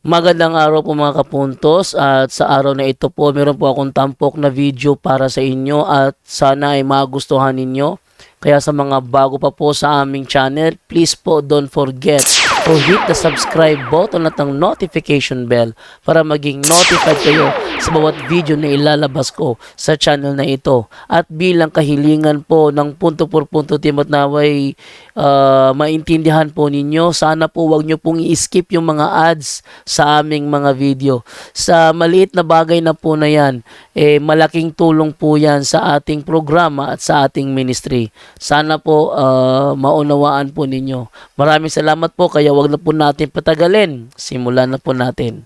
Magandang araw po mga kapuntos, at sa araw na ito po meron po akong tampok na video para sa inyo at sana ay magustuhan ninyo. Kaya sa mga bago pa po sa aming channel, please po don't forget to hit the subscribe button at ang notification bell para maging notified kayo sa bawat video na ilalabas ko sa channel na ito. At bilang kahilingan po ng punto por punto team at naway maintindihan po ninyo, sana po wag nyo pong i-skip yung mga ads sa aming mga video. Sa maliit na bagay na po na yan, malaking tulong po yan sa ating programa at sa ating ministry. Sana po maunawaan po ninyo. Maraming salamat po, kaya wag na po natin patagalin. Simulan na po natin.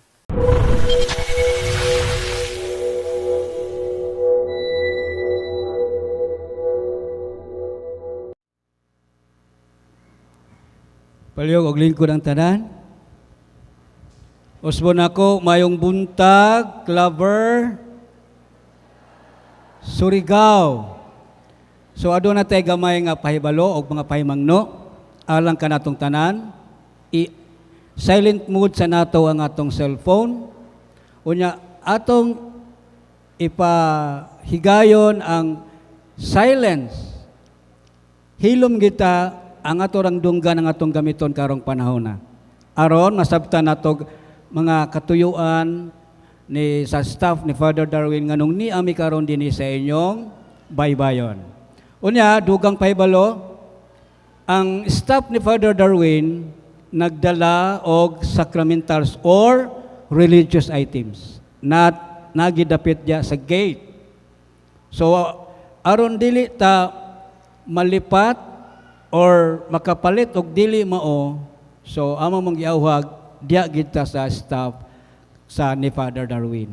Palihog og lingkod ang tanan. Usbon ako mayong buntag, Claver, Surigao. So aduna tay gamay nga pahibalo og mga pahimangno alang kanatong tanan. Silent mode sa nato ang atong cellphone. Unya atong ipahigayon ang silence. Hilom kita ang atorang dunggan ang atong gamiton karong panahon na. Aron masabtan natog mga katuyuan ni sa staff ni Father Darwin nganong ni ami karon dinhi sa inyong baybayon. Unya dugang pahibalo, ang staff ni Father Darwin nagdala og sacramentals or religious items na nagidapit dia sa gate. So aron dili ta malipat or makapalit og dili mao, so among mangyawhag diya kita sa staff sa ni Father Darwin.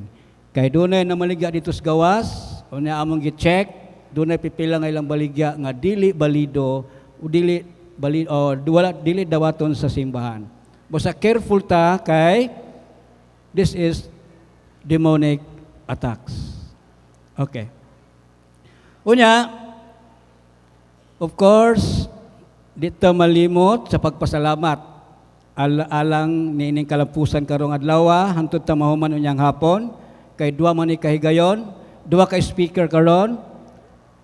Kay dunay na maligya dito sa gawas, unya among gi-check, dunay pipila nga ilang baligya nga dili balido o dili dili dawaton sa simbahan. Basta careful ta kay this is demonic attacks. Okay. Unya, of course, dito malimot sa pagpasalamat alang niining kalampusan karong adlaw hangtod ta mahuman unyang hapon kay duwa man ni kahigayon, duwa ka speaker karon.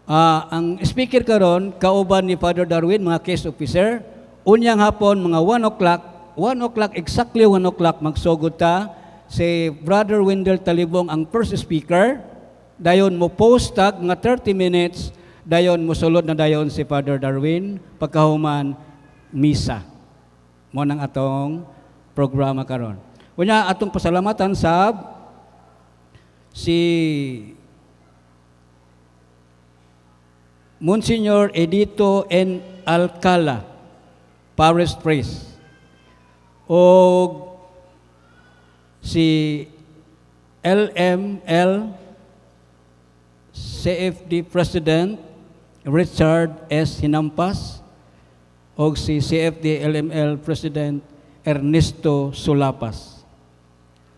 Ang speaker karon kauban ni Father Darwin, mga case officer. Unyang hapon mga 1 o'clock exactly 1 o'clock magsugod ta si Brother Wendell Talibong ang first speaker. Dayon mo post tag mga 30 minutes. Dayon musulod na dayon si Father Darwin pagkahuman misa. Mo nang atong programa karon. Unya atong pasalamatan sa si Monsignor Edito N. Alcala, Parish Priest, o si LML CFD President Richard S. Hinampas o si CFD LML President Ernesto Sulapas.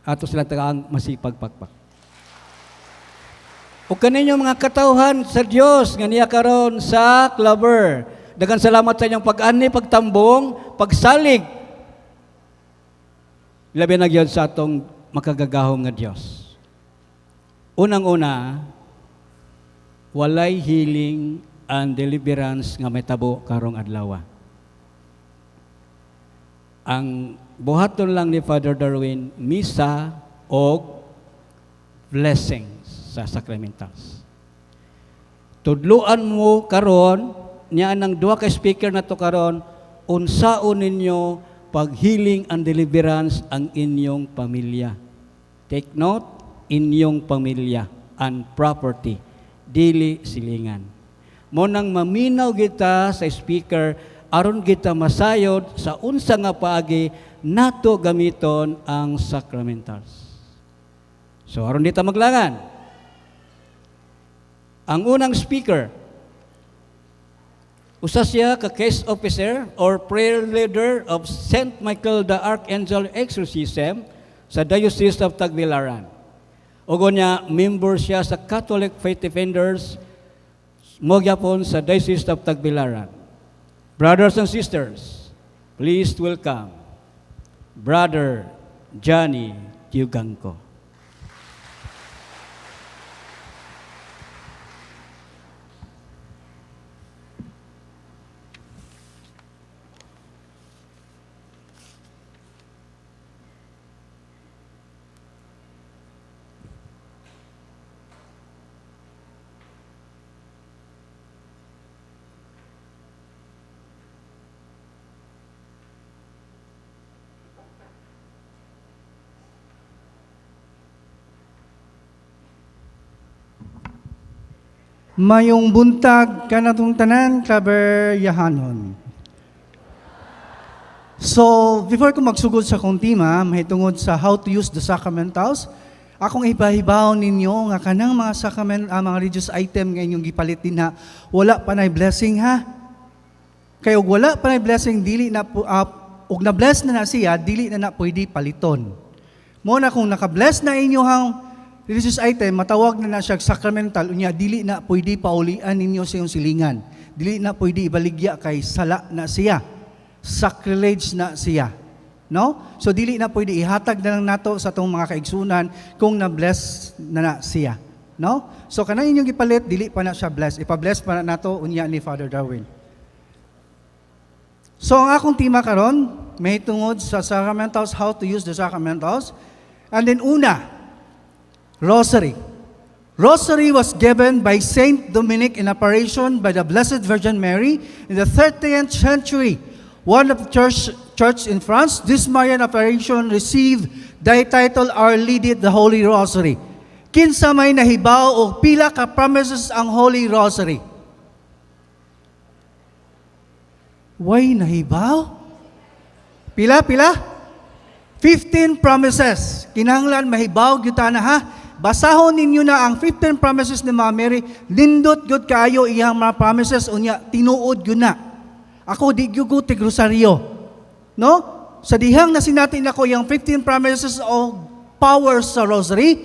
Ato sila tagaan masipagpakpak. O kaninyo mga katawhan sa Dios nga niya karon sa Claver. Daghang salamat sa inyong pag-ani, pagtambong, pagsalig. Labi na gyud sa atong makagagahom nga Dios. Unang-una, walay healing and deliverance nga may tabo karong adlaw. Ang buhaton lang ni Father Darwin, misa o blessings sa sacramentals. Tudluan mo karon niya nang duha ka speaker na to karon, unsaon ninyo pag-healing and deliverance ang inyong pamilya. Take note, inyong pamilya and property, dili silingan. Mo nang maminaw kita sa speaker aron kita masayod sa unsa nga paagi nato gamiton ang sacramentals. So aron dita maglangan. Ang unang speaker, usa siya ka case officer or prayer leader of St. Michael the Archangel Exorcism sa Diocese of Tagbilaran. Ugo niya, member siya sa Catholic Faith Defenders mo gyapon sa Diocese of Tagbilaran. Brothers and sisters, please welcome Brother Johnny Tiugangco. Mayong buntag kanatong tanan kaberyahanon. So, before ko magsugod sa kong tema, mahitungod sa how to use the sacramentals, akong ipahibaw ninyo nga kanang mga mga religious item nga inyong gipalit din ha, wala pa na'y blessing ha. Kaya wala pa na'y blessing, dili na po, ug na-bless na siya, dili na pwede paliton. Muna kung naka-bless na inyohang religious item, matawag na siya sacramental, unya dili na pwede paulian ninyo sa iyong silingan. Dili na pwede ibaligya kay sala na siya. Sacrilege na siya. No? So dili na pwede ihatag na lang nato sa itong mga kaigsunan kung na-bless na siya. No? So kanang inyong ipalit, dili pa na siya bless. Ipa-bless pa na nato unya ni Father Darwin. So ang akong tema karon, may tungod sa sacramentals, how to use the sacramentals. And then una, Rosary. Rosary was given by Saint Dominic in operation by the Blessed Virgin Mary in the 13th century. One of the church in France, this Marian apparition received the title Our Lady the Holy Rosary. Kinsa may nahibaw o pila ka promises ang Holy Rosary? Way nahibaw? Pila? 15 promises. Kinahanglan mahibaw gyud na ha. Basahon ninyo na ang 15 promises ni Mama Mary. Nindot gyud kaayo iyang mga promises unya tinuod gyud na. Ako di gyud ko tigrosaryo. No? Sa dihang na sinatin ako yung 15 promises o powers sa rosary,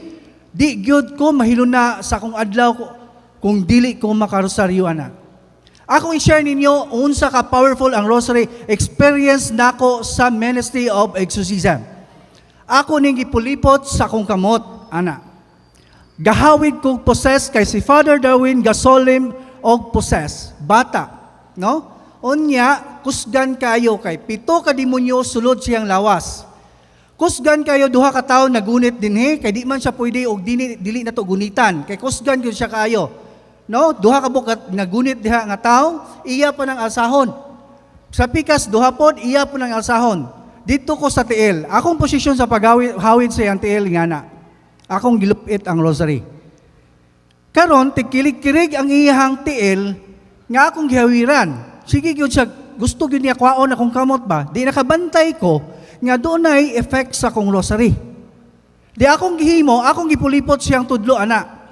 di gyud ko mahiluna sa kung adlaw ko kung dili ko makarosaryo ana. Akong i-share ninyo unsa ka powerful ang rosary experience nako sa ministry of exorcism. Ako ning gipulipot sa akong kamot ana. Gahawid kong possess kay si Father Darwin gasolim og possess. Bata. No? Unya, kusgan kayo kay 7 ka demonyo sulod siyang lawas. Kusgan kayo duha ka tawo nagunit dinhi kay di man siya pwede og dili na to gunitan kay kusgan gyud siya kayo. No? Duha ka bukat nagunit diha nga tawo, iya pa nang alsahon. Sa pikas duha pod iya pa nang alsahon. Dito ko sa tiil. Akong posisyon sa paghawid sa iyang tiil nga na. Akong gilupit ang rosary. Karon tikilig-kirig ang iyang tiil nga akong gihawiran. Sige gyud siya gusto gyud niya kwaon akong kamot ba? Di nakabantay ko nga doonay effect sa akong rosary. Di akong gihimo, akong gipulipot siyang tudlo ana.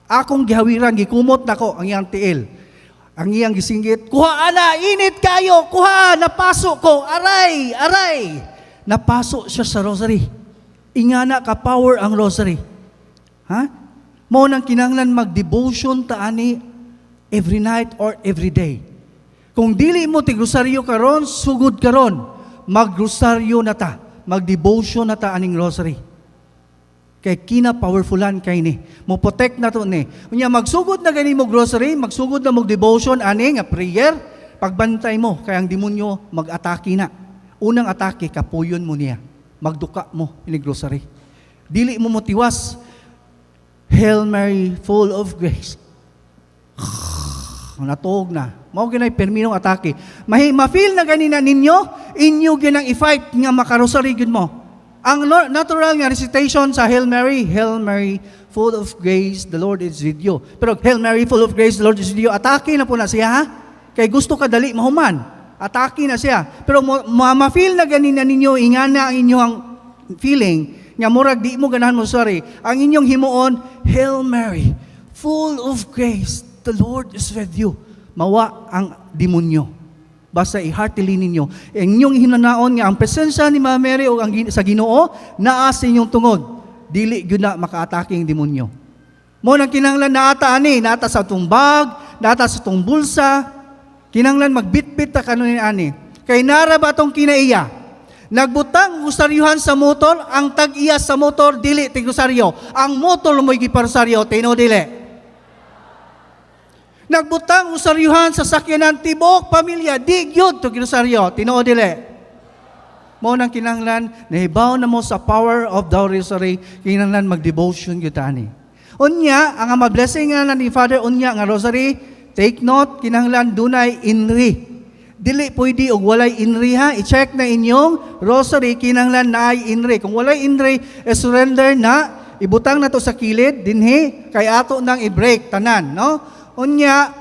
Akong gihawiran gikumot nako ang iyang tiil. Ang iyang gisinggit, kuha ana, init kayo, kuha, napasok ko, aray. Napasok siya sa rosary. Ingana ka power ang rosary. Ha? Mo nang kinahanglan mag-devotion ta ani every night or every day. Kung dili mo tigrosaryo karon, sugod karon, magrosaryo na ta, mag-devotion na ta aning rosary. Kay kina powerfulan kay ni. Mo protect na to ni. Unya magsugod na gani mo rosary, magsugod na mo devotion ani nga prayer, pagbantay mo kay ang demonyo mag-atake na. Unang atake kapuyon mo niya. Magduka mo ini grocery. Dili mo motiwas. Hail Mary, full of grace. Natog na. Mao ginay perminong atake. Ma-feel na ganina ninyo, inyo ginang i-fight nga makarosary gud mo. Ang natural nga recitation sa Hail Mary, full of grace, the Lord is with you. Pero Hail Mary, full of grace, the Lord is with you. Atake na po na siya ha. Kay gusto ka dali mahuman. Atake na siya. Pero ma-feel na ganina ninyo, ingana ang inyong feeling, nga murag di mo ganahan mo, sorry, ang inyong himuon, Hail Mary, full of grace, the Lord is with you. Mawa ang demonyo. Basta i-heartily ninyo. Ang inyong hinanaon nga, ang presensya ni Mama Mary o sa Ginoo, naa sa inyong tungod. Dili yun na makaatake ang demonyo. Mo nang kinahanglan naata naata sa itong bag, naata sa itong bulsa, kinahanglan magbitbit ta kanunin ani. Kay nara ba itong kinaiya? Nagbutang usaryuhan sa motor, ang tag-iya sa motor dili tigusaryo. Ang motor mo'y giparsaryo, tino dili. Nagbutang usaryuhan sa sakyanan tibok pamilya, di gyud to ginusaryo, tino dili. Mao nang kinahanglan nahibaw na mo sa power of the rosary, kinahanglan mag-devotion gyud ani. Unya ang ma-blessing nga ni Father unya nga rosary, take note kinahanglan dunay inri. Dili pwede og walay inri ha. I-check na inyong rosary kinahanglan naay inri. Kung walay inri, surrender na, ibutang na to sa kilid dinhi kay ato nang i-break tanan, no? Unya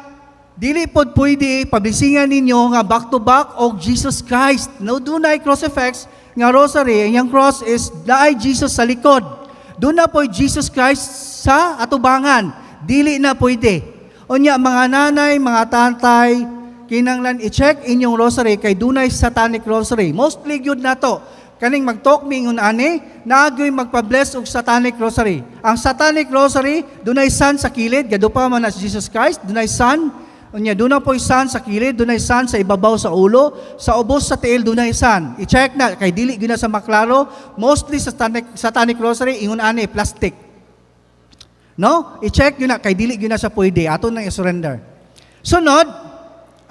dili pod pwede pablisingan ninyo nga back to back og Jesus Christ. No dunay crucifix nga rosary, ang cross is naay Jesus sa likod. Doon na po Jesus Christ sa atubangan. Dili na pwede. Unya mga nanay, mga tatay, kinanglan i-check inyong rosary kay dunay satanic rosary. Mostly gyud nato. Kaning mag-talk me ingon ani, naagoy magpa-bless og satanic rosary. Ang satanic rosary dunay sun sa kilid, gadupa man as Jesus Christ, dunay sun. Unya dunay po sun sa kilid, dunay sun sa ibabaw sa ulo, sa ubos sa tiil dunay sun. I-check na kay dili gyud na sa maklaro. Mostly sa satanic rosary ingon ani plastic. No? I-check gyud na kay dili gyud na sa pwede. Ato nang i-surrender. Sunod,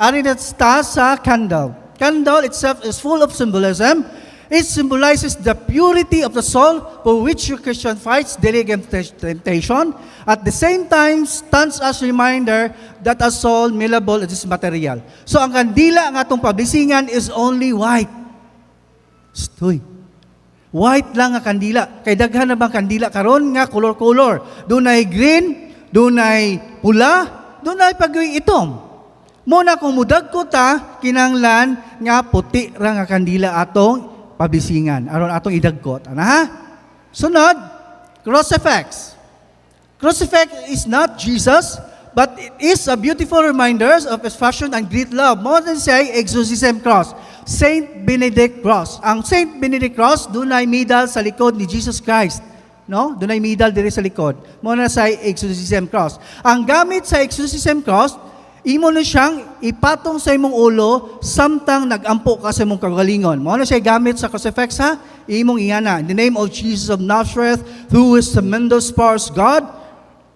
ari na sa candle. Candle itself is full of symbolism. It symbolizes the purity of the soul for which your Christian fights daily against temptation. At the same time, stands as reminder that a soul malleable is material. So ang kandila nga atong pablisingan is only white. Stoy. White lang nga kandila. Kay daghan na bang kandila karon nga color-color. Dunay green, dunay pula, dunay pagyoy itom. Muna kung mudag ko ta, kinanglan nga puti ra nga kandila atong pabisingan. Aron atong idagkot. Ana ha? Sunod, crucifix. Crucifix is not Jesus, but it is a beautiful reminder of His passion and great love. More than say, exorcism cross. Saint Benedict cross. Ang Saint Benedict cross, dunay medal sa likod ni Jesus Christ. No? Dunay medal diri sa likod. Mo na sa exorcism cross. Ang gamit sa exorcism cross, imo na siyang ipatong sa imong ulo samtang nagampo ka sa imong kagalingon. Mao na siya gamit sa crucifix ha. Imong ingana, in the name of Jesus of Nazareth, who is tremendous powers God.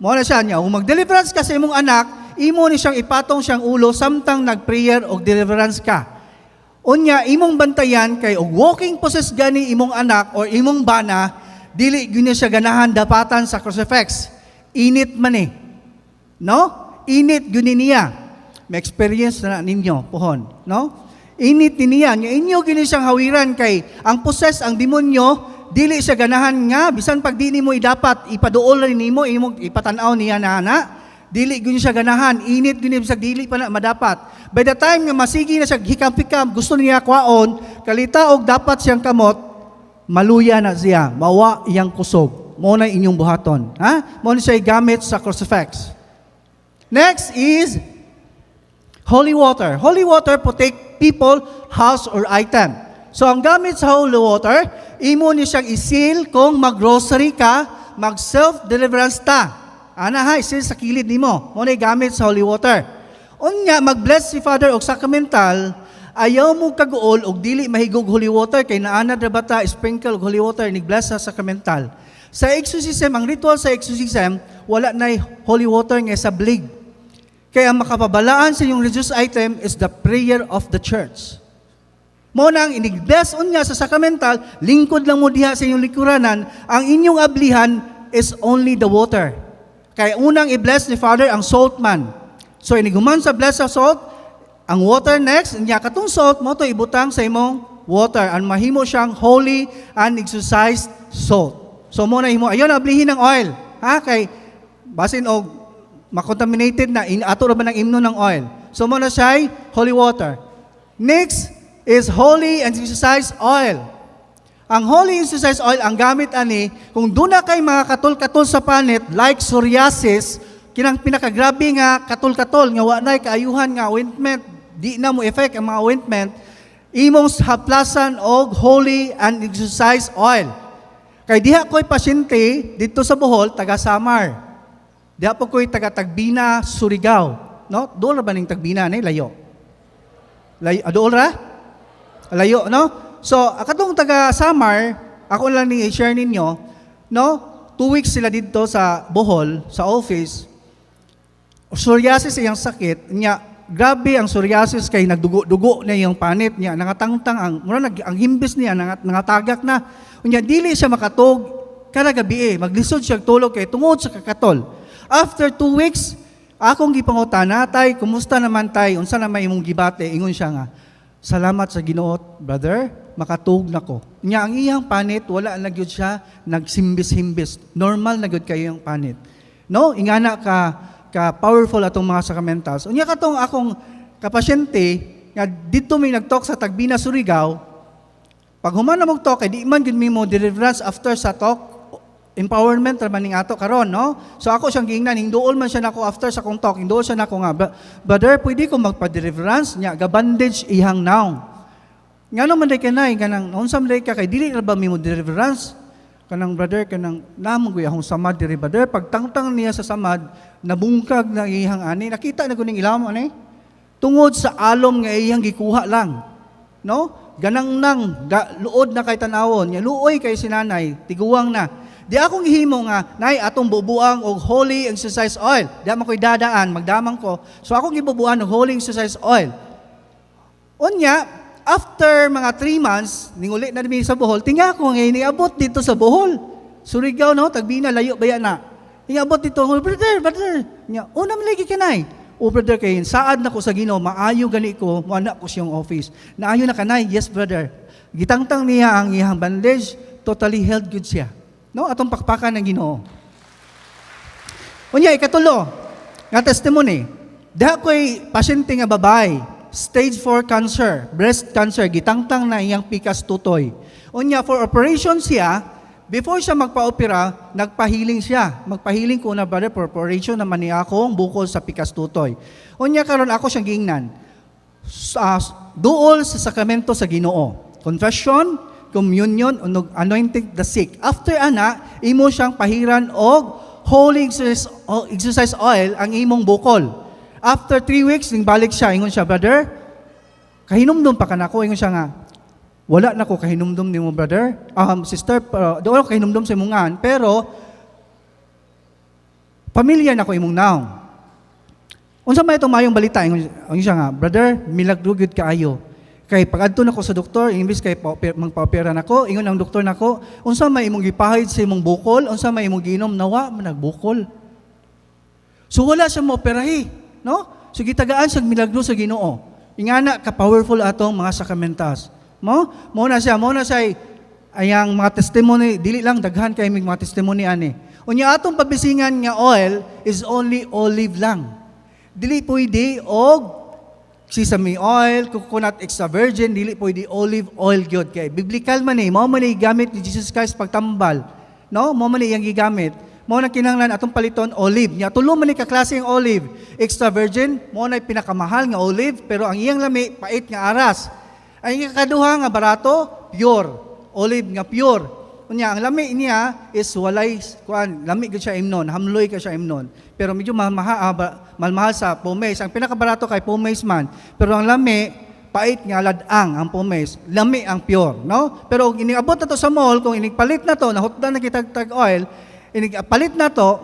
Mao na siya niya. Kung mag-deliverance ka sa imong anak, imo ni siyang ipatong siyang ulo samtang nag-prayer o deliverance ka. Unya, imong bantayan kay og walking possess gani imong anak or imong bana, dili gyud siya ganahan dapatan sa crucifix. Init man eh. No? Init gyud niya. May experience na ninyo pohon, no? Init niya, nya inyo gyud siyang hawiran kay ang possess ang demonyo dili siya ganahan nga bisan pag di nimo idapat ipaduol rin nimo imong ipatan-aw niya na dili gyud siya ganahan, init gyud sa dili pa na madapat. By the time nga masigi na siya hikam-hikam, gusto niya kwaon, kalita og dapat siyang kamot, maluya na siya, mawa iyang kusog. Mao na inyong buhaton, ha? Mao na siya gamit sa crucifix. Next is holy water. Holy water protect people, house, or item. So ang gamit sa holy water, imo ni siyang isil kung mag-grocery ka, mag-self-deliverance ta. Ana ha, isil sa kilid nimo. Mo na gamit sa holy water. Unya, mag-bless si Father og sacramental, ayaw mo kaguol og dili mahigog holy water, kay naana ra bata sprinkle og holy water, ni-bless sa sacramental. Sa exorcism, ang ritual sa exorcism, wala na holy water nga sa blig. Kaya ang makapabalaan sa inyong religious item is the prayer of the church. Mo nang inig-bless unya sa sacramental, lingkod lang mo diha sa inyong likuranan, ang inyong ablihan is only the water. Kaya unang i-bless ni Father ang salt man. So iniguman sa bless sa salt, ang water next, niya katong salt mo to ibutang sa imong water, and mahimo siyang holy and exorcised salt. So mo na himo, ayon ablihin ng oil, ha, kay basin og makontaminated na, ato ra ba ng imno ng oil. So mo na siya holy water. Next is holy and exorcised oil. Ang holy and exorcised oil, ang gamit ani, kung doon na kay mga katol-katol sa panit, like psoriasis, kinang pinakagrabe nga katol-katol, nga wanay kaayuhan nga ointment, di na mo effect ang mga ointment, imong haplasan og holy and exorcised oil. Kay diha ko'y pasyente dito sa Bohol, taga Samar. Diha po ko'y taga Tagbina, Surigao. No? Doon ba ning Tagbina ni layo? Doon ra? Layo, no? So, akatong taga Samar, ako lang ni i-share ninyo, no? 2 weeks sila dito sa Bohol, sa office. Psoriasis iyang sakit, niya grabe ang psoriasis kay nagdugo-dugo na yung panit niya, nangatangtang ang himbis niya nangatagak na. Unya dili siya makatog kada gabi maglisod siya tulog kay tungod sa kakatol. After 2 weeks, akong gipangutana, tay, kumusta naman tay? Unsa na may imong gibate? Ingon siya nga, salamat sa Ginoo, brother, makatug na ko. Nya ang iyang panit wala na gyud siya nagsimbis-himbis. Normal na gyud kayo yung panit. No, ingana ka powerful atong mga sacramentals. Unya katong akong kapasyente nga dito may nagtalk sa Tagbina, Surigao. Pag human na talk, di man gid mo deliverance after sa talk, empowerment ra man ning ato karon, no? So ako siyang giingnan, hingduol man siya nako after sa kong talk, hingduol siya nako nga, brother, pwede ko magpa-deliverance nya ga bandage ihang now. Ngano man day kanay kanang unsa man day ka kay dili ra ba mo deliverance? Kanang brother kanang namoy akong samad diri brother, pagtangtang niya sa samad, nabungkag na ihang ani, nakita na ko ning ilawom ani. Tungod sa alom nga iyang gikuha lang. No? Ganang nang luod na kay tanawon, nya luoy kay sinanay, tiguwang na. Di akong ihimo nga, nay, atong bubuang og holy exercise oil. Di man ko'y dadaan, magdamang ko. So akong ibubuan og holy exercise oil. Unya, after mga 3 months, ninguli na rin sa Bohol, tinga ko nga iniabot dito sa Bohol. Surigao, no? Tagbina, layo, baya na. Iniabot dito, brother. Nya, una malagi kanay. O brother kayo, saad na ko sa Ginoo, maayo gani ko, muana ko siyang office. Naayo na kanay, yes brother. Gitangtang niya ang iyang bandage, totally healed good siya. No, atong pakpakan ng Ginoo. Unya ikatulo, nga testimony. Diha ko'y pasyente nga babae, stage 4 cancer, breast cancer, gitangtang na iyang pikas tutoy. Unya for operation siya, before siya magpa-opera, nagpahiling siya. Magpahiling ko na brother for operation naman ni akong bukol sa pikas tutoy. Unya karon ako siyang giingnan. Duol sa sakramento sa Ginoo. Confession, communion, anointing the sick. After ana, imo siyang pahiran og holy exercise oil ang imong bukol. After 3 weeks, ning balik siya, ingon siya, brother, kahinumdum pa kanako, ingon siya nga, wala na ko kahinumdum ni mo, brother. Sister, doon ako kahinumdum sa imongan, pero pamilya na ko imong naong. Unsa may itong mayong balita, ingon siya nga, brother, milagro gyud kaayo. Kay pag-adto nako sa doktor, imbis kay magpa-opera nako, ingon ang doktor nako, unsa may imong gipahid sa imong bukol, unsa may imong giinom, nawa man nagbukol. So wala siya mo-operahi, no? So gitagaan sa milagro sa Ginoo. Ingana ka powerful atong mga sakramentas. Mo na siya ayang mga testimony, dili lang daghan kay mga testimony ani. Unya atong pabisingan nga oil is only olive lang. Dili pwede og sesame oil, coconut extra virgin, dili pwede olive oil gyud kay biblical man mao man gamit ni Jesus Christ pagtambal, no? Mao man iyang gigamit. Mao na kinahanglan atong paliton olive. Nya tulo man ka klase ang olive. Extra virgin, mao na pinakamahal nga olive, pero ang iyang lami pait nga aras. Ang ikaduha nga barato, pure. Olive nga pure. Unya ang lami niya is walay lami gyud siya imnon, hamloy ka siya imnon. Pero medyo mahal sa pumes. Ang pinakabarato kay pumes man. Pero ang lami, pait nga ladang ang pumes. Lami ang pure, no? Pero iniabot na to sa mall, kung inigpalit na to, nahutdan na kita tag oil, inigpalit na to,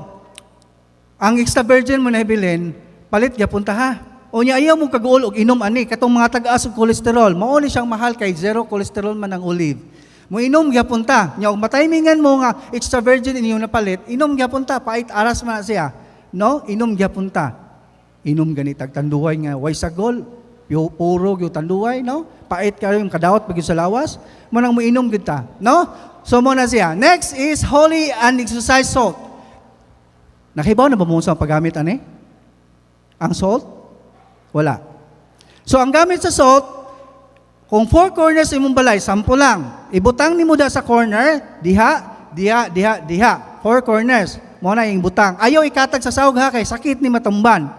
ang extra virgin mo na ibilin, palit gapunta ha. O niya ayaw mong kaguol og inom ani katong mga taga-as og cholesterol. Mao ni siyang mahal kay zero cholesterol man ang olive. Mo inom gapunta. Nya og matimingan mo nga extra virgin inyo na palit, inom gapunta pait aras man siya. No, inom gapunta. Inom gani tagtanduhay nga way sagol, puro gyud tanduhay, no? Pait kayo yung kadawat pag sa lawas, mo nang mo inom gyud ta, no? So mo na siya. Next is holy and exercise salt. Nakibaw na ba mo sa paggamit ani? Ang salt? Wala. So ang gamit sa salt, kung 4 corners imong balay, 10 lang. Ibutang nimo da sa corner, diha. 4 corners. Mo na yung butang. Ayaw ikatag sa sahog ha kay sakit ni matumban.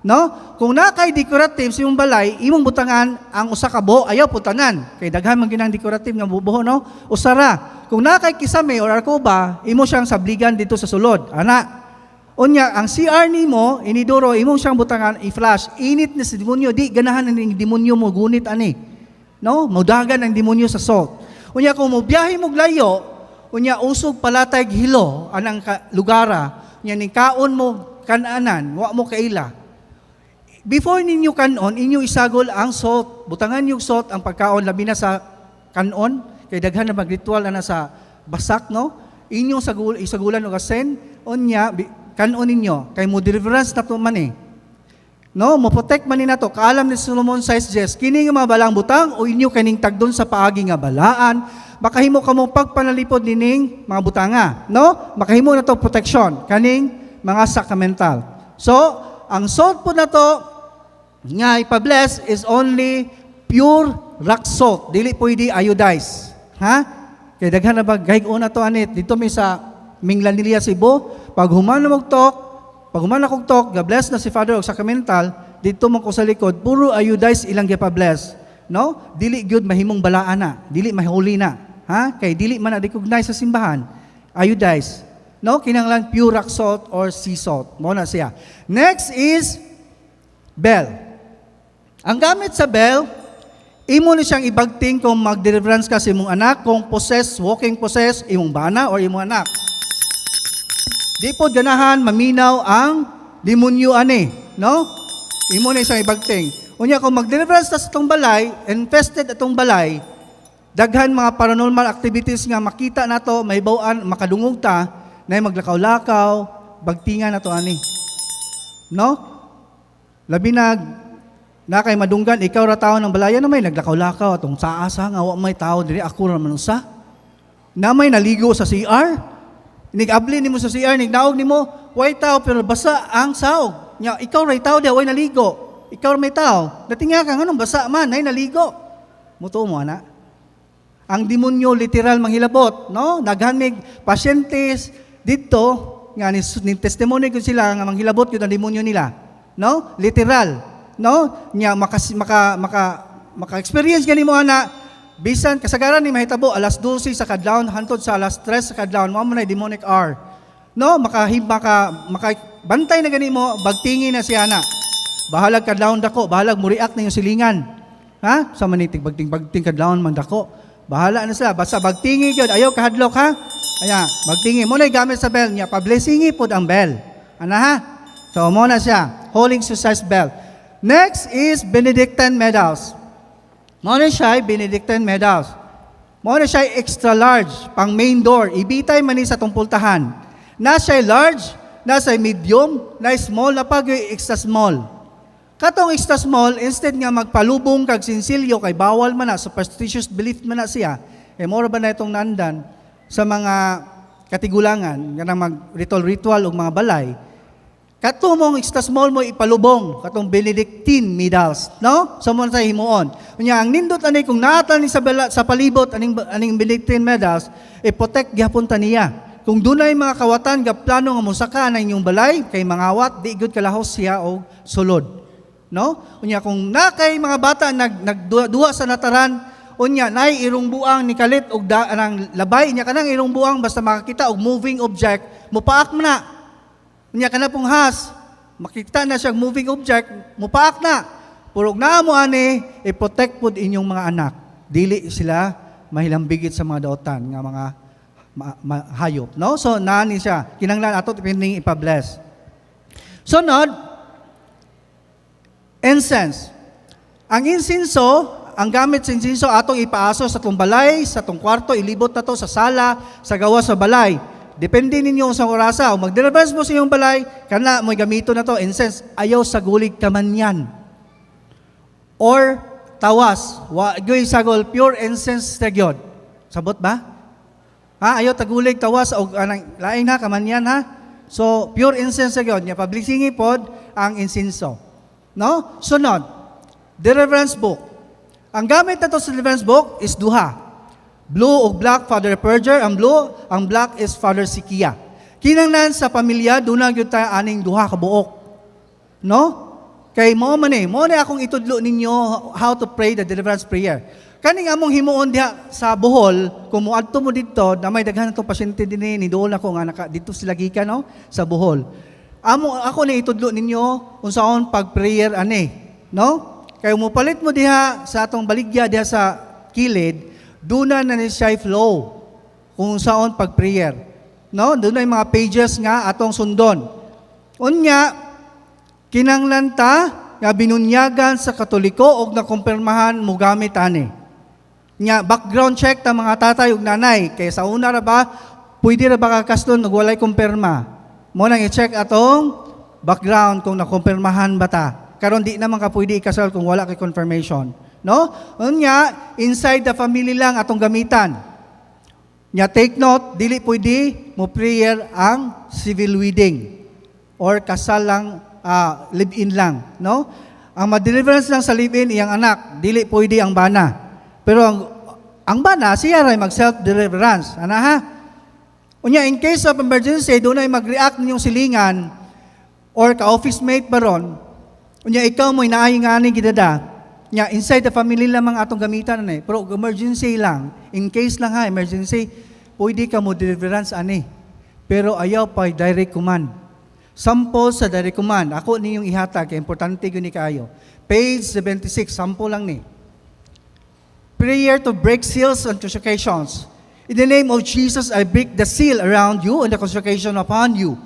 No? Kung nakay decorative sa imong balay, imong butangan ang usa ka buho, ayaw putanan. Kay daghan man ginang decorative nga buho, no? Usara. Kung nakay kisame or arkoba, imo siyang sabligan dito sa sulod. Ana. Unya, ang CR nimo, inidoro, imong siyang butangan, i-flash. Init na si demonyo, di ganahan ng demonyo mo, gunit ani. No? Mudagan ang demonyo sa salt. Unya kung mobiyahe mo layo, unya usog palatay hilo anang lugara, unya ni kaon mo kananan, wa mo kaila. Before ninyo kanon, inyo isagol ang salt. Butangan yung salt ang pagkaon labi na sa kanon, kay daghan na magritual na sa basak, no? Inyo isagulan og asen, unya kanon ninyo kay mo deliverance na to man eh. No, mo protect man ni nato. Kaalam ni Solomon 6:10, kini nga mga balang butang o inyo kaning tagdon sa paagi nga balaan, makahimo kamo pagpanalipod nining mga butanga, no? Makahimo na to protection kaning mga sacramental. So, ang salt po na to nga ipa-bless is only pure rock salt, dili pwede iodized. Ha? Kay daghan na ba gaygon na to anit dito mi sa Minglanilla, Cebu, pag human na magtok, pag humana kong talk, ga-bless na si Father og sacramental, dito man ko sa likod, puro ayudize ilang gipa-bless. No? Dili gyud mahimong balaan na, dili mahuli na. Ha? Kay dili man na-recognize sa simbahan. Ayudize. No? Kinahanglan pure rock salt or sea salt. Mo na siya. Next is bell. Ang gamit sa bell, imo ni siyang ibagting kung mag-deliverance ka sa imong anak, kung walking possess, imong bana or imong anak. Di po ganahan maminaw ang demonyo ani, no? Imo na isang ibagting. Unya kung mag-deliverance ta sa itong balay, infested atong balay, daghan mga paranormal activities nga makita nato, may bawaan, makadungog ta, na maglakaw-lakaw, bagtingan nato ani. No? Labi na kay madunggan, ikaw ra tao ng balayan na may naglakaw-lakaw atong saasa nga wa may tao diri ako ra man usa. Na may naligo sa CR. Nigabli nimo sa CR, nignaog nimo, way tao pero basa ang saog. Nya ikaw ray tao dia way naligo. Ikaw may tao. Dating nga ka nganong basa man ay naligo. Mutuo mo ana. Ang demonyo literal manghilabot, no? Daghan mig pasyentes dito nga ni testimony ko sila nga manghilabot gyud ang demonyo nila. No? Literal, no? Nya maka-experience gani mo ana. Bisan kasagaran ni mahitabo alas 12 sa kadlawon hantod sa alas 3 sa kadlawon mo man demonic hour. No, maka bantay na gani mo bagtingi na siya na. Bahalag kadlawon dako, bahalag mo react na yung silingan. Ha? Sa manitig bagting kadlawon man dako. Bahala na sila basta bagtingi gyud, ayaw kahadlok ha. Aya, bagtingi mo na gamit sa bell niya, pa-blessingi pod ang bell. Ana ha? So mo na siya, holding exercise bell. Next is Benedictine medals. Muna siya Benedictine medals. Muna siya extra large, pang main door. Ibitay man ni sa tong pultahan. Na siya large, na siya medium, na small, na pag extra small. Katong extra small, instead nga magpalubong kag sinsilyo, kay bawal man na, superstitious belief man na siya, mora ba na itong nandan sa mga katigulangan, nga na mag-ritual o mga balay, katumong extra small mo ipalubong katong Benedictine medals, no? So mo sa himuon. Unya ang nindot ani kung naatan ni sa palibot aning Benedictine medals, protect gyapon ta niya. Kung dunay mga kawatan ga plano nga mosaka na inyong balay kay mangawat di gud kalahos siya og sulod. No? Unya kung nakay mga bata nagduwa sa nataran, unya nay irong buang ni kalit og anang labay nya kanang irong buang basta makakita og moving object, mupaak man na. Unya kana pong has, makita na siyang moving object, mupaak na. Purog na mo ani, i-protect pod inyong mga anak. Dili sila mahilambigit sa mga daotan nga mga hayop, no? So nani siya, kinanglan ato depending ipa-bless. Sunod, incense. Ang insinso, ang gamit sa insinso atong ipaaso sa tong balay, sa tong kwarto, ilibot na to sa sala, sa gawa sa balay. Depende ninyo sa orasa. O mag-deliverance mo sa iyong balay, kana mo'y gamito na to, incense, ayaw sa gulig kaman yan. Or tawas, wa'goy sagol, pure incense nagyod. Sabot ba? Ha, ayaw tagulig, tawas, o laing na, kaman yan ha. So, pure incense nagyod, niya pablisingi pod ang insinso. No? Sunod, deliverance book. Ang gamit na to sa deliverance book is duha. Blue o black, Father Perger. Ang blue, ang black is Father Sikia. Kinanglan sa pamilya, doon na yun tayo aning duha kabuok. No? Kay mo man mo na akong itudlo ninyo how to pray the deliverance prayer. Kaning among himuon diha sa Bohol, kung muadto mo dito, na may daghan itong pasyente din ni doon ako nga dito sila gikan no sa Bohol. Ako na itudlo ninyo unsaon pag prayer ani, no? Kaya mupalit mo diha sa atong baligya diha sa kilid, duna na ni siya flow kung saan pag-prayer. No? Doon na yung mga pages nga atong sundon. Unya, kinanglan ta nga binunyagan sa Katoliko og nakumpirmahan mo gamit ani. Nya background check ta mga tatay ug nanay kay sa una ra ba pwede ra ba kakaston ug walay kumpirma. Mo nang i-check atong background kung nakumpirmahan ba ta. Karon di naman ka pwede ikasal kung wala kay confirmation. No? Unya, inside the family lang atong gamitan. Nya take note, dili pwede mo prayer ang civil wedding or kasal lang, live-in lang, no? Ang ma-deliverance lang sa live-in iyang anak, dili pwede ang bana. Pero ang bana siya ray mag self-deliverance, ana ha? Unya in case of emergency, doon ay mag-react ninyong silingan or ka-office mate baron. Unya ikaw mo inaayong ani gidada. Nya inside the family lamang atong gamitan ani, pero emergency lang. In case lang ha, emergency, pwede ka mo deliverance ani. Pero ayaw pa direct command. Sample sa direct command. Ako ninyong ihatag, kaya importante guni kayo. Page 76, sample lang ni. Prayer to break seals and consecrations. In the name of Jesus, I break the seal around you and the consecration upon you.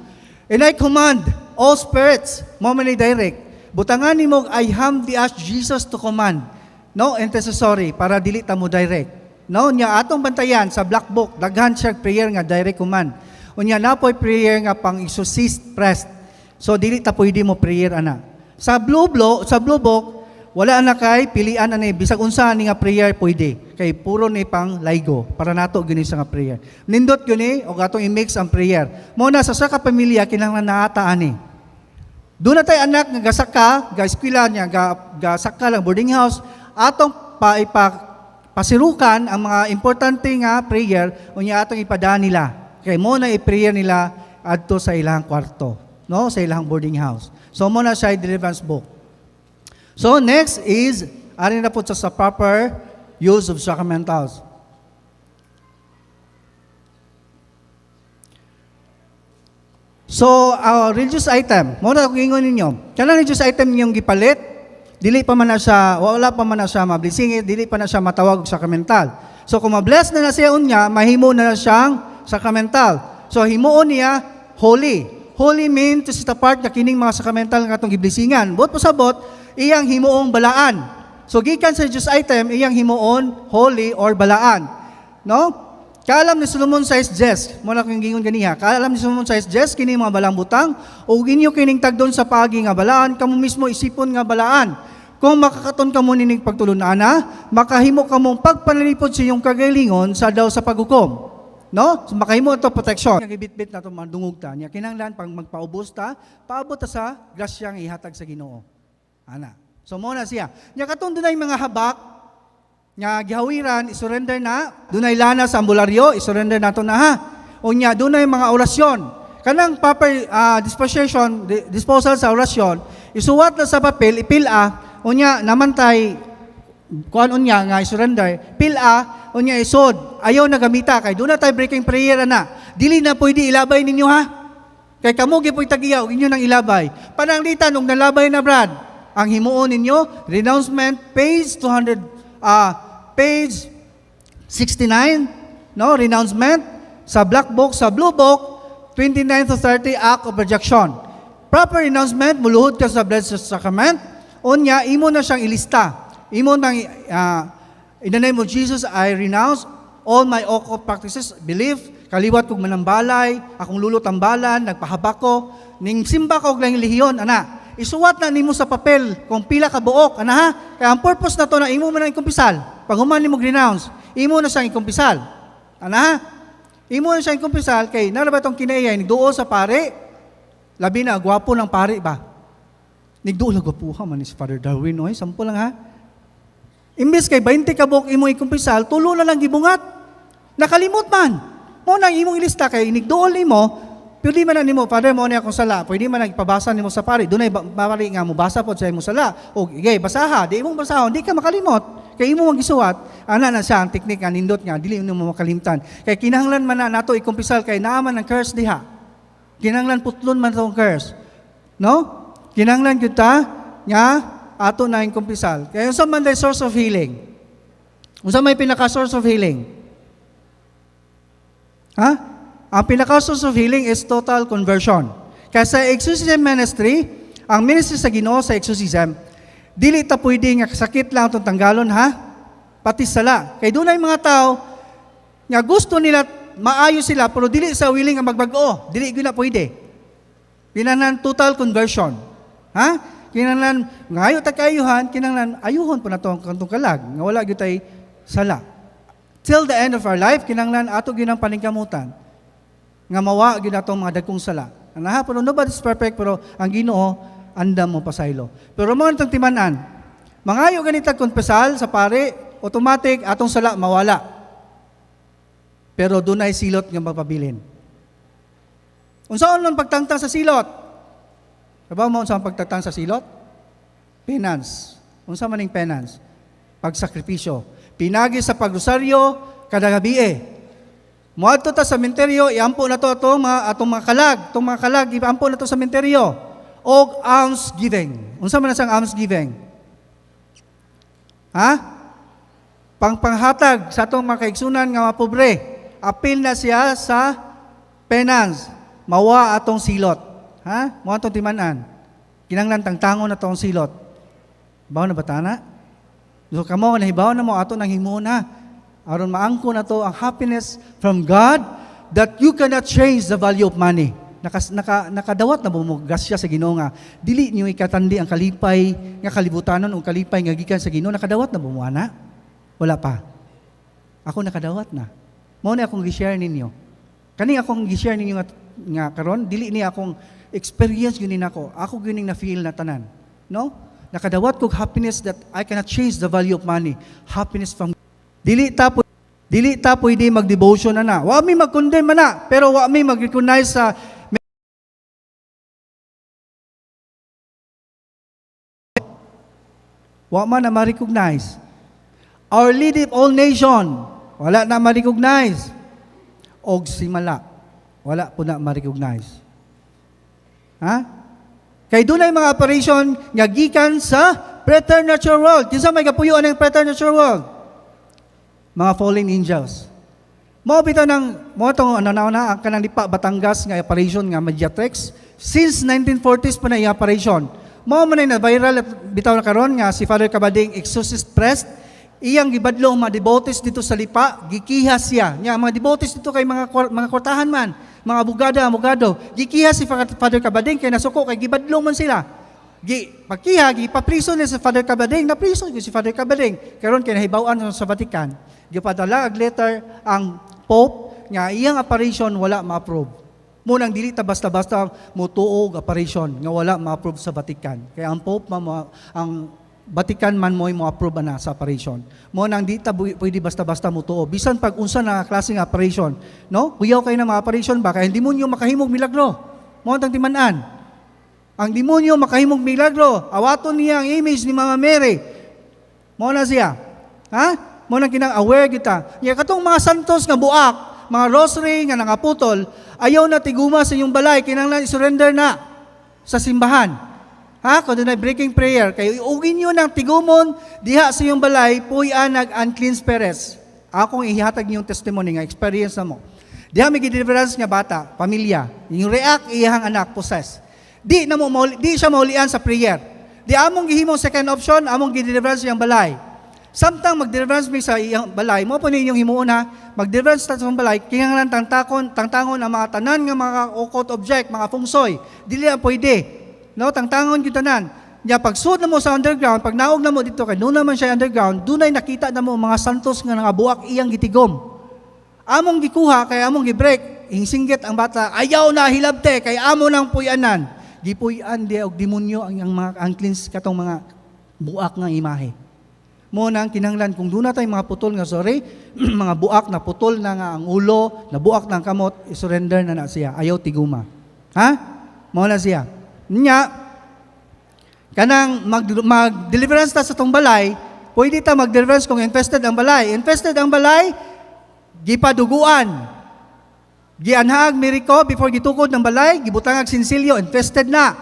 And I command all spirits, moments direct, butangan ni mo, I humbly ask Jesus to command. No, intercessory, para dili ta mo direct. No, nya atong bantayan sa black book, daghan siya prayer nga direct command. Unya napoy prayer nga pang exorcist priest. So dili ta pwede mo prayer ana. Sa blue book, wala na kay pilian ani bisag unsa ni nga prayer pwede. Kay puro ni pang laigo para nato gini sa nga prayer. Nindot gini og atong i-mix ang prayer. Mo na sa ka pamilya kinahanglan naata ani. Doon na tayo anak nga gasaka, ga-eskwela niya, gasaka lang boarding house, atong pasirukan ang mga importante nga prayer, unya atong ipadaan nila. Kaya mo na i-prayer nila adto sa ilang kwarto, no? Sa ilang boarding house. So mo na siya deliverance book. So next is, arin na po sa proper use of sacramentals. So, religious item, muna kung ingon ninyo, kanang religious item ninyong gipalit, dili pa man na siya, wala pa man na siya mablising, dili pa na siya matawag og sacramental. So, kung mabless na siya unya, mahimo na siyang sacramental. So, himuon niya, holy. Holy means to set apart na kining mga sacramental nga itong giblisingan. Bot po sabot, iyang himuong balaan. So, gikan sa religious item, iyang himuon, holy or balaan. No? Kaalam ni Solomon sa Jess, mula kong gingon ganiha, kaalam ni Solomon sa Jess, kini mga balang butang, o ginyo kining tagdon sa pagi nga balaan, kamo mismo isipon nga balaan. Kung makakaton kamo nining pagtulunana, makahimo kamong pagpanalipod sa iyong kagalingon sa daw sa paghukom. No? So, makahimo ito protection. Yung ibit-bit na ito, mandungog ta, niya kinanglan, pag magpaubos ta, paabot ta sa grasyang ihatag sa Ginoo. Ana. So, muna siya. Niya katon doon ay mga habak, nga gihawiran, isurrender na, dunay lana sa ambularyo, isurrender nato na ha. O nya, dunay mga orasyon. Kanang proper disposal sa orasyon, isuwat na sa papel, ipila, o nya, namantay, kuan unya nga isurrender, pila, o nya isod, ayaw na gamita, kay doon na tayo breaking prayer na, dili na pwede ilabay ninyo ha. Kay kamugi po'y tagiyaw, inyo nang ilabay. Pananglitan, nung nalabay na Brad, ang himuon ninyo, renouncement, page 200, page 69, no, renouncement, sa black book, sa blue book, 29 to 30, act of rejection. Proper renouncement, muluhod ka sa blessed sacrament, unya, imo na siyang ilista. Imo nang, in the name of Jesus, I renounce all my occult practices, belief, kaliwat kong manambalay, akong lulutambalan, nagpahabako, ning simba ko og lang lihiyon, ana. Isuwat na nimo sa papel kung pila ka buok, ana ha? Kaya ang purpose na to na imo man ang ikumpisal. Pag human nimo renounce, imo na siyang ikumpisal. Ana ha? Imo na siyang ikumpisal kay naraba tong kinaya nigduo sa pare. Labi na gwapo ng pare ba? Nigduo la gwapuha man ni si Father Darwin oy, sampo lang ha. Imbes kay 20 ka buok imo ikumpisal, tulo na lang gibungat. Nakalimot man. Mo nang imong ilista kay nigduol nimo. Pwede man na nimo, Father, mo niya akong sala. Pwede man nagpabasa nimo sa pari. Doon ay pari nga mo basa po sa imong sala. O, igay, basaha. Di imong basahon, di ka makalimot. Kaya imo magisuwat, ana na siya ang teknik nga, nindot nga, dili mo makalimtan. Kaya kinahanglan man na nato ikumpisal kay naaman ang curse diha. Kinahanglan putlon man itong curse. No? Kinahanglan kita nga ato na yung kumpisal. Kaya unsa man day source of healing? Unsa may pinaka-source of healing? Ha? Ang pinaka-source of healing is total conversion. Kaya sa exorcism ministry, ang ministry sa Ginoo sa exorcism, dili ta pwede nga sakit lang itong tanggalon, ha? Pati sala. Kaya doon ay mga tao, nga gusto nila, maayo sila, pero dili sa willing nga magbago. Dili yun na pwede. Kinahanglan total conversion. Ha? Kinahanglan, ngayo ta kaayuhan, kinahanglan, ayuhon po na itong kantong kalag, nga wala yun tayo sala. Till the end of our life, kinahanglan ato ginang paningkamutan, nga mawa yun na itong mga dagkong sala. Anaha, pero nobody's perfect, pero ang Ginoo, andam mo pasaylo. Pero mga itong timanan, mangayo ganitag konpesal sa pare, automatic, atong sala, mawala. Pero doon ay silot nga magpabilin. Unsaon man pagtangtang sa silot? Sabaw mo unsaon pagtangtang sa silot? Penance. Unsa man ning penance? Pagsakripisyo. Pinagi sa pagrosaryo kada gabi. Moadto ta sa sementeryo, iampo na to atong mga kalag, iampo na to sa sementeryo. Og alms giving. Unsa man sang alms giving? Ha? Panghatag sa atong mga kaigsunan nga mga pobre. Apil na siya sa penance. Mawa atong silot. Ha? Mo atong timanan. Kinahanglan tangtangon na atong silot. Bawo na batana? So kamo nahibaw na mo ato nang himuna. Aron maangko na to ang happiness from God that you cannot change the value of money. Nakadawat na mo grasya sa Ginoo nga dili niyo ikatandi ang kalipay nga kalibutanon o kalipay nga gikan sa Ginoo. Nakadawat na mo ana? Wala pa. Ako nakadawat na. Mao na akong gi-share ninyo. Kani akong gi-share ninyo nga karon dili ni akong experience gyud nako. Ako gyud na feel na tanan. No? Nakadawat kog happiness that I cannot change the value of money. Happiness from Dili ta pwede mag-devotion na. Wa mi mag-condemn na, pero wa mi mag-recognize sa wa man na ma-recognize. Our Lady of all nation, wala na ma-recognize. Og simala, wala po na ma-recognize. Ha? Kay dunay mga operation nga gikan sa preternatural world. Kinsa may kapuyuan ng preternatural world? Mga fallen angels. Mao bitaw ng mo tong ang kanang Lipa Batangas nga operation nga Mediatrix since 1940s pa na yung operation. Mao man na viral bitaw na karon nga si Father Cabading exorcist priest iyang gibadlong mga devotees dito sa Lipa, gikihas siya. Nya mga devotees dito kay mga kwartahan man, mga abogado, gikihas si Father Cabading kay nasuko kay gibadlong man sila. Pagkiha, gipapriso ni sa Father Cabading, napriso si Father Cabading. Karon kay nahibaw-an sa Vatican. Gipadala ag letter ang Pope nga iyang operation wala ma-approve. Munang dili ta basta-basta motuog operation nga wala ma-approve sa Vatican. Kaya ang Pope ang Vatican man mo approve na sa operation. Munang di ta pwede basta-basta motuo. Bisan pag unsa na klaseng operation, no? Kuyaw kay na mga operation ba kay hindi mo makahimog milagro. Mo tang timan-an. Ang demonyo makahimog milagro. Awaton niya ang image ni Mama Mary. Mo na siya. Ha? Mo na kinang aware kita. Ya katong mga santos nga buak, mga rosary nga nangaputol, ayaw na tiguma sa inyong balay, kinahanglan i-surrender na sa simbahan. Ha? Kung na breaking prayer, kay ugin nyo ng tigumon diha sa iyong balay, puy-an unclean spirits. Akong ihatag niyong testimony nga experience na mo. Diha may deliverance nga bata, pamilya. Yung react iyang anak possess. Di siya maulian sa prayer. Di among gihimong second option, among gideliverance iyang balay. Samtang mag-deliverance mi sa iyang balay, mo po ninyong himuon ha, mag-deliverance sa iyang balay, kinahanglan tangtangon ang mga tanan nga mga occult object, mga fungsoy. Dili na pwede. No, tangtangon gyud tanan. Nya pagsud na mo sa underground, pag naog na mo dito kay doon naman siya underground, dunay nakita na mo mga santos nga nangabuak iyang gitigom. Among gikuha kay among gi-break, hinsinggit ang bata, ayaw na hilabte kay amo nang puyanan. Gipuyan di og demonyo ang mga uncleans katong mga buak nga imahe. Mo nang kinahanglan kung doon na tayong mga putol nga mga buak na putol na nga ang ulo, na buak ng kamot, i-surrender na siya. Ayaw tiguma. Ha? Mo na siya. Nya, kanang mag-deliverance ta sa tong balay, pwede ta mag-deliverance kung infested ang balay. Infested ang balay, gipaduguan. Gianhag miriko before gitukod ng balay, gibutangag sinsilyo, infested na.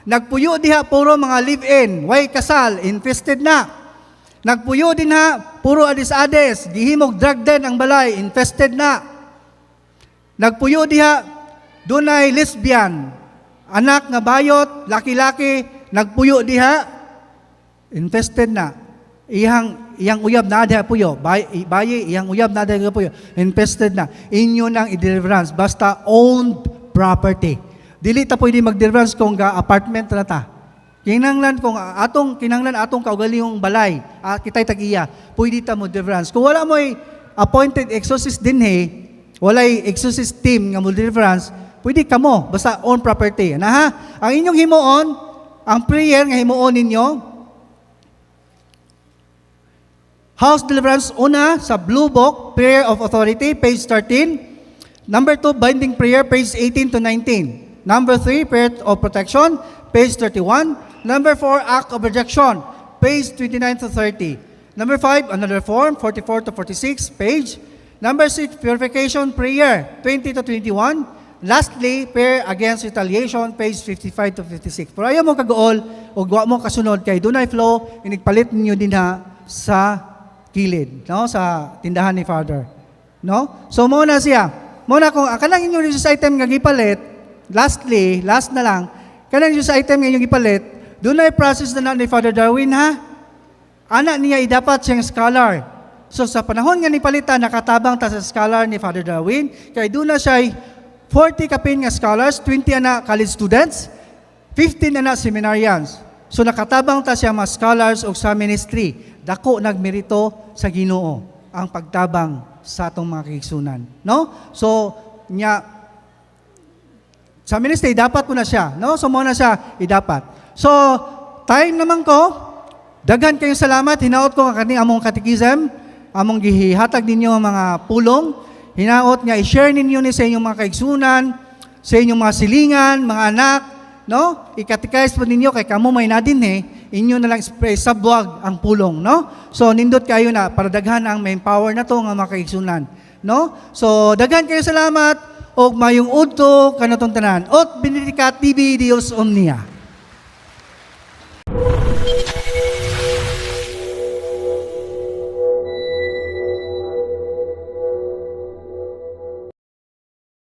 Nagpuyo diha puro mga live-in, way kasal, infested na. Nagpuyo din ha, puro adis-ades, gihimog drug den ang balay, infested na. Nagpuyo diha, dunay lesbian, anak nga bayot, laki-laki, nagpuyo diha, infested na. Iyang uyab na diha puyo, bayi, iyang uyab na diha puyo, infested na. Inyo nang i-deliverance, basta owned property. Dili ta pwede mag-deliverance kung apartment na ta. Kinanglan atong kaugalingong balay, kitay tag-iya, pwede ta mo deliverance. Kung wala mo appointed exorcist din walay exorcist team nga mo deliverance, pwede ka mo, basta own property. Na ha? Ang inyong himuon, ang prayer nga himuon ninyo, house deliverance, una sa Blue Book, Prayer of Authority, page 13. Number 2, binding prayer, page 18 to 19. Number 3, prayer of protection, page 31. Number 4, act of rejection, page 29 to 30. Number 5, another form, 44 to 46, page. Number 6, purification prayer, 20 to 21. Lastly, prayer against retaliation, page 55 to 56. Pero ayaw mo kagool, o gawa mo kasunod kay dunay flow, inigpalit ninyo din ha sa kilid, no? Sa tindahan ni Father. No? So, muna siya. Muna kung, kanang inyong resource item nga gipalit, lastly, last na lang, kanang resource item nga inyong gipalit, doon ay process na ni Father Darwin, ha? Anak niya dapat siyang scholar. So sa panahon nga ni palitan, nakatabang ta sa scholar ni Father Darwin, kaya doon na siya 40 kapin nga scholars, 20 na college students, 15 na seminarians. So nakatabang ta siya mga scholars o sa ministry. Dako nagmerito sa Ginoo ang pagtabang sa atong mga kigsunan. No? So, sa ministry, dapat po na siya. No? So, muna siya, idapat. So, time naman ko, daghan kayong salamat, hinaot ko ang kaning among katekism, among gihihatag ninyo ang mga pulong, hinaot nga i-share ninyo ni sa inyong mga kaigsunan, sa inyong mga silingan, mga anak, no? I-catechize po ninyo, kay kamo may nadin inyo na lang spray, sabwag ang pulong, no? So, nindot kayo na, para daghan ang may power na to nga mga kaigsunan, no? So, daghan kayo salamat, o mayong udto, kanatong tanan, ot benedicat tibi Dios omnia.